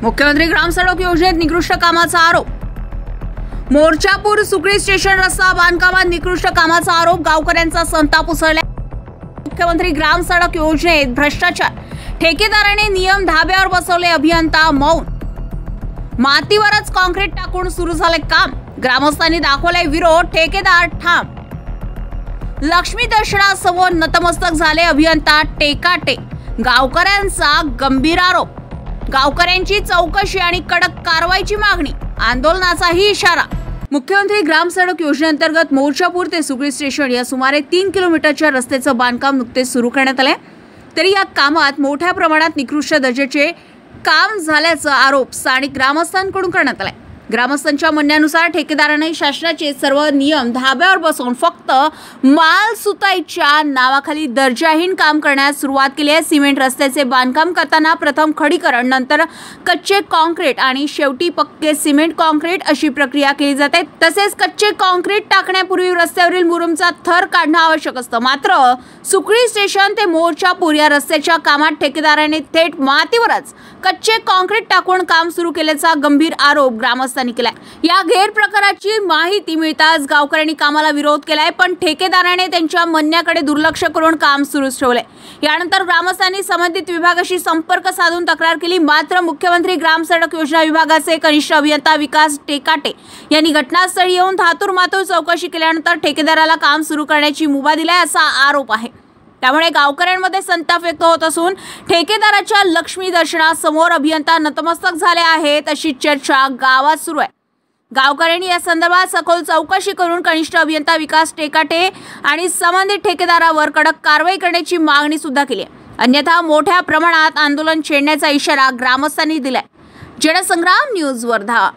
मुख्यमंत्री ग्राम सडक योजनेत निकृष्ट कामाचा आरोप। मोर्चापूर सुकळी स्टेशन रस्ता बांधकामात निकृष्ट कामाचा आरोप, गावकऱ्यांचा संताप उसळला। मुख्यमंत्री ग्राम सडक योजनेत भ्रष्टाचार, ठेकेदाराने नियम धाब्यावर बसवले, अभियंता मौन। मातीवरच कॉन्क्रीट टाकून सुरू झाले काम, ग्रामस्थांनी दाखवले विरोध, ठेकेदार ठाम। लक्ष्मी दर्शनासमोर नतमस्तक झाले अभियंता टेकाटे, गावकऱ्यांचा गंभीर आरोप। गावकऱ्यांची चौकशी आणि कडक कारवाईची मागणी, आंदोलनाचाही इशारा। मुख्यमंत्री ग्राम सडक योजनेअंतर्गत मोर्चापूर ते सुकळी स्टेशन या सुमारे 3 किलोमीटरच्या रस्त्याचं बांधकाम नुकतेच सुरू करण्यात आले, तरी या कामात मोठ्या प्रमाणात निकृष्ट दर्जाचे काम झाल्याचा आरोप स्थानिक ग्रामस्थांकडून करण्यात आला। ग्रामस्थांच्या म्हणण्यानुसार ठेकेदाराने शासनाचे सर्व नियम धाब्यावर बसवून फक्त माल सुताईच्या नावाखाली दर्जाहीन काम करण्यास सुरुवात केली आहे। सिमेंट रस्त्याचे बांधकाम करताना प्रथम खडीकरण, नंतर कच्चे कॉन्क्रीट आणि शेवटी पक्के सिमेंट कॉन्क्रीट अशी प्रक्रिया केली जाते। तसेच कच्चे कॉन्क्रीट टाकण्यापूर्वी रस्त्यावरील मुरुमचा थर काढणे आवश्यक असतं। मात्र सुकळी स्टेशन ते मोर्चापूर या रस्त्याच्या कामात ठेकेदाराने थेट मातीवरच कच्चे कॉन्क्रीट टाकून काम सुरू केल्याचा गंभीर आरोप ग्रामस्थांनी केला। या गैरप्रकाराची माहिती मिळताच गावकऱ्यांनी कामाला विरोध केलाय, पण ठेकेदाराने त्यांच्या म्हणण्याकडे दुर्लक्ष करून काम सुरूच ठेवले। यानंतर ग्रामस्थांनी संबंधित विभागाशी संपर्क साधून तक्रार केली, मात्र मुख्यमंत्री ग्राम सडक योजना विभागाचे कनिष्ठ अभियंता विकास टेकाटे यांनी घटनास्थळी येऊन धातूर चौकशी केल्यानंतर ठेकेदाराला काम सुरू करण्याची मुभा दिलाय असा आरोप आहे। त्यामुळे गावकऱ्यांमध्ये संताप व्यक्त होत असून ठेकेदाराच्या लक्ष्मी दर्शनासमोर अभियंता नतमस्तक झाले आहेत अशी चर्चा गावात सुरू आहे। गावकऱ्यांनी या संदर्भात सखोल चौकशी करून कनिष्ठ अभियंता विकास टेकाटे आणि संबंधित ठेकेदारावर कडक कारवाई करण्याची मागणी सुद्धा केली आहे, अन्यथा मोठ्या प्रमाणात आंदोलन छेडण्याचा इशारा ग्रामस्थांनी दिलाय। जनसंग्राम न्यूज वर्धा।